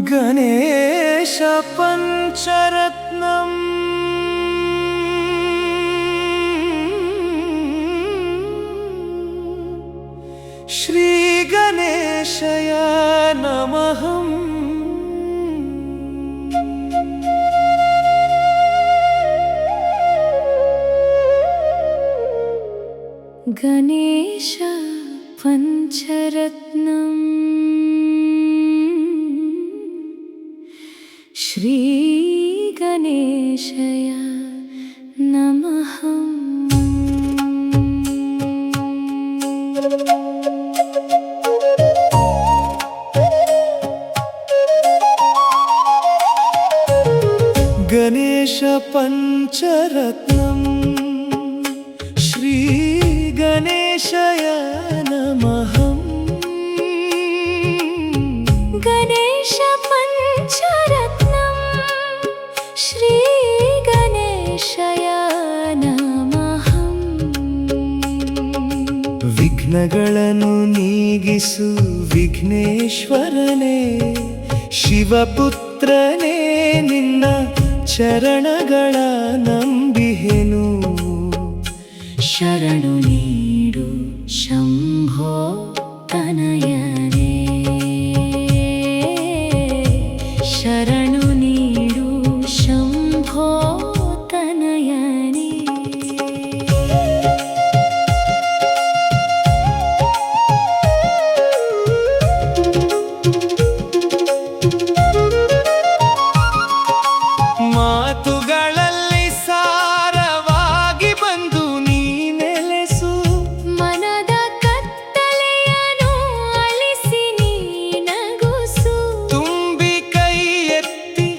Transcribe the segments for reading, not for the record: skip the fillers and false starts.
ಗಣೇಶ ಪಂಚರತ್ನಂ ಶ್ರೀ ಗಣೇಶಯ ನಮಃ ಗಣೇಶ ಪಂಚರತ್ನಂ ಶ್ರೀ ಗಣೇಶಯ ನಮಃ ಗಣೇಶ ಪಂಚರತ್ನಂ ಶ್ರೀ ಗಣೇಶಯ ನಮಃ ಗಣೇಶ ಪಂಚರತ್ನಂ ಶ್ರೀ ಗಣೇಶಯ ನಮಃ ವಿಘ್ನಗಳನ್ನು ನೀಗಿಸು ವಿಘ್ನೇಶ್ವರನೇ ಶಿವಪುತ್ರನೇ ನಿನ್ನ ಚರಣಗಳ ನಂಬಿಹೆನು ಶರಣು ನೀಡು ಶಂಭೋ ತನಯನೇ ಶರಣು ನೀಡು ಶಂಭೋ ತನಯನೇ ಮಾತುಗಳಲ್ಲಿ ಸಾರವಾಗಿ ಬಂದು ನೀ ನೆಲೆಸು ಮನದ ಕತ್ತಲೆಯನ್ನು ಅಳಿಸಿ ನೀ ನಗುಸು ತುಂಬಿ ಕೈ ಎತ್ತಿ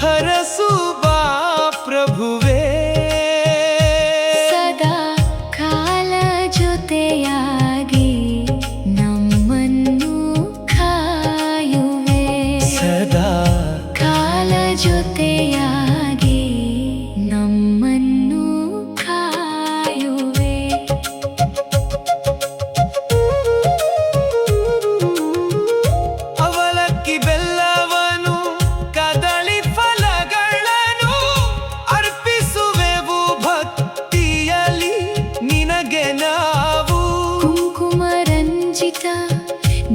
ಹರಸು ಬಾ ಪ್ರಭುವೇ ಸದಾ ಕಾಲ ಜೊತೆಯಾಗಿ ನಮ್ಮನ್ನು ಕಾಯುವೆ ಸದಾ ಕಾಲ ಜೊತೆಯಾಗಿ ನಮ್ಮನ್ನು ಕಾಯುವೆ ಅವಲಕ್ಕಿ ಬೆಲ್ಲವನು ಕದಳಿ ಫಲಗಳನ್ನು ಅರ್ಪಿಸುವೆವು ಭಕ್ತಿಯಲಿ ನಿನಗೆ ನಾವು ಕುಂಕುಮ ರಂಜಿತ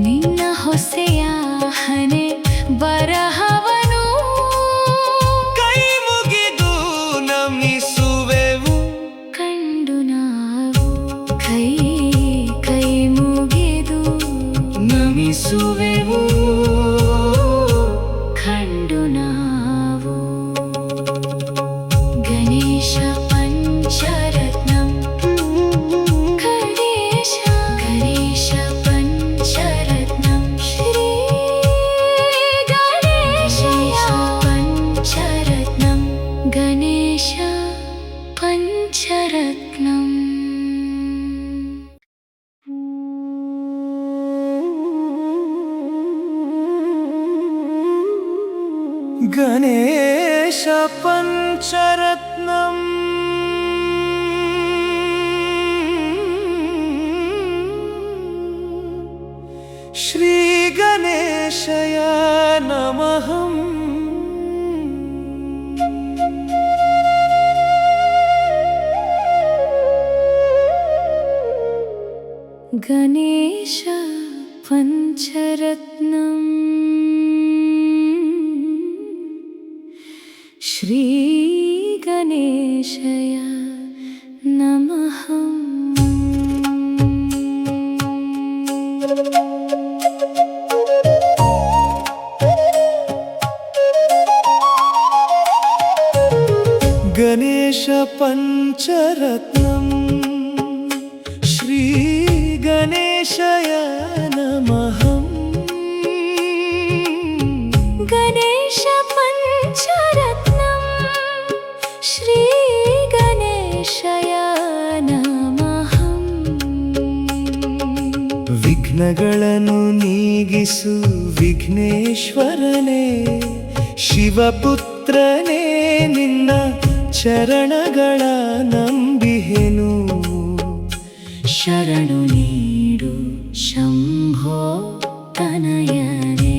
ನಿನ್ನ ಹೊಸೆಯ ಹಣೆ ಬರಹವನು ಕೈ ಮುಗಿದು ನಮಿಸುವೆವು ಕಂಡು ನಾವು ಕೈ ಕೈ ಮುಗಿದು ನಮಿಸುವೆವು ಕಂಡು ನಾವು ಗಣೇಶ ಪಂಚರತ್ನಂ ಗಣೇಶ ಗಣೇಶ ಪಂಚರತ್ನಂ ಶ್ರೀ ಗಣೇಶಯ ಪಂಚರತ್ನಂ ಗಣೇಶ ಪಂಚರತ್ನಂ ಗಣೇಶ ಪಂಚರತ್ನಂ ಶ್ರೀ ಗಣೇಶಯ ನಮಃ ಗಣೇಶ ಪಂಚರತ್ನಂ ಶ್ರೀ ಗಣೇಶಯ ನಮಃ ಗಣೇಶ ಪಂಚರತ್ನಂ ಶ್ರೀ ಗಣೇಶಯ ನಮಃ ಗಣೇಶ ಪಂಚರತ್ನಂ ಶ್ರೀ ಗಣೇಶಯ ನಮಃ ವಿಘ್ನಗಳನ್ನು ನೀಗಿಸು ವಿಘ್ನೇಶ್ವರನೇ ಶಿವಪುತ್ರನೇ ನಿನ್ನ ಚರಣಗಳ ನಂಬಿಹೆನು ಶರಣು ನೀಡು ಶಂಭೋ ತನಯನೇ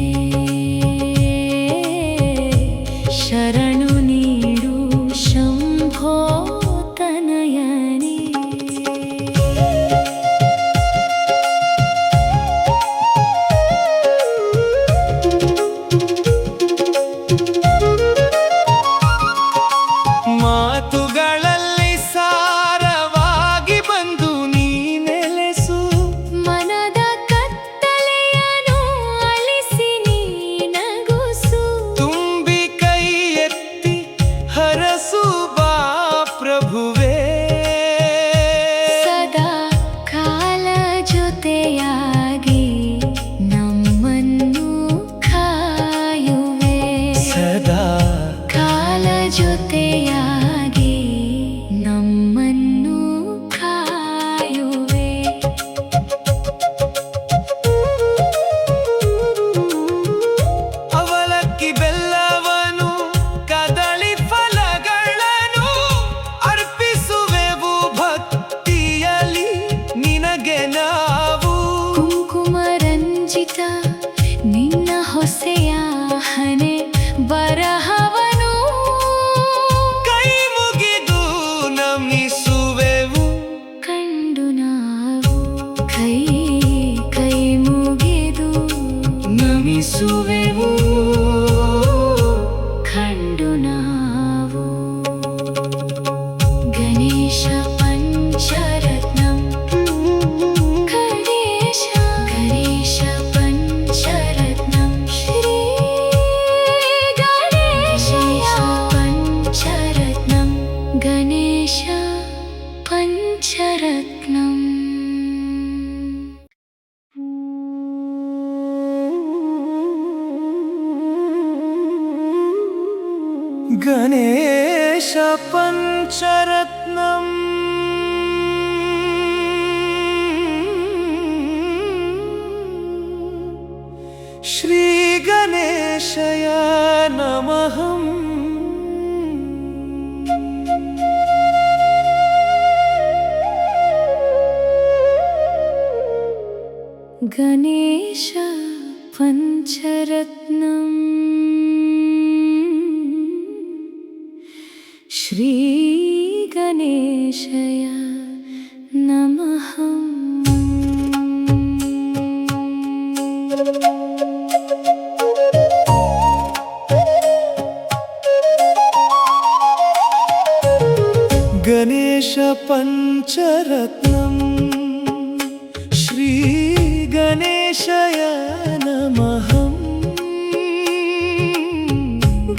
ಗಣೇಶ ಪಂಚರತ್ನಂ ಶ್ರೀ ಗಣೇಶಯ ನಮಃ ಗಣೇಶ ಪಂಚರತ್ನಂ ಶ್ರೀ ಗಣೇಶಯ ನಮಃ ಗಣೇಶ ಪಂಚರತ್ನಂ ಶ್ರೀ ಗಣೇಶಯ ನಮಃ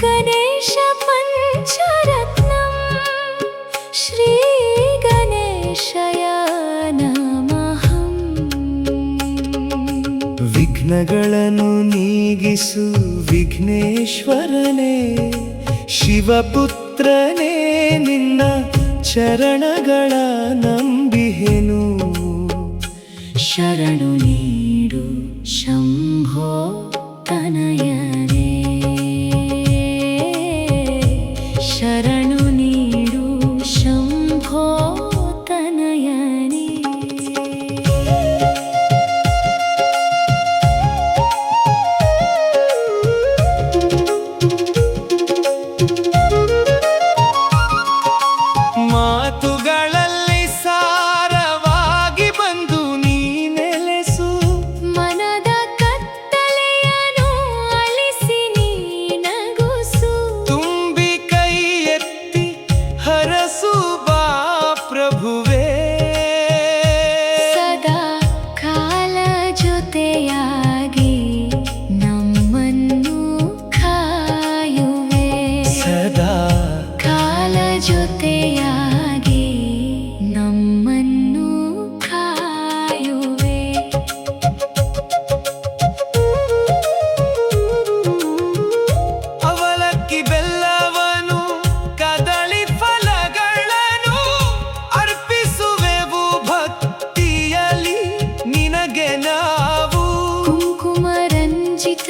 ಗಣೇಶ ಪಂಚರತ್ನಂ ಶ್ರೀ ಗಣೇಶಯ ನಮಃ ವಿಘ್ನಗಳನ್ನು ನೀಗಿಸು ವಿಘ್ನೇಶ್ವರನೇ ಶಿವಪುತ್ರನೇ ನಿನ್ನ ಚರಣಗಳ ನಂಬಿಹೆನು ಶರಣು ನೀಡು ಶಂಭೋ ತನಯನೇ ಶರಣು ನೀಡು ಶಂಭೋ ತನಯನೇ ಮಾತುಗಳಲ್ಲಿ ಸಾರವಾಗಿ ಬಂದು ನೀ ನೆಲೆಸು ಮನದ ಕತ್ತಲೆಯನ್ನು ಅಳಿಸಿ ನೀ ನಗುಸು ತುಂಬಿ ಕೈ ಎತ್ತಿ ಹರಸು ಬಾ ಪ್ರಭುವೇ ಸದಾ ಕಾಲ ಜೊತೆಯಾಗಿ ನಮ್ಮನ್ನು ಕಾಯುವೆ ಸದಾ ಕಾಲ ಜೊತೆಯಾಗಿ ನಮ್ಮನ್ನು ಕಾಯುವೆ ಅವಲಕ್ಕಿ ಬೆಲ್ಲವನು ಕದಳಿ ಫಲಗಳನ್ನು ಅರ್ಪಿಸುವೆವು ಭಕ್ತಿಯಲಿ ನಿನಗೆ ನಾವು ಕುಂಕುಮ ರಂಜಿತ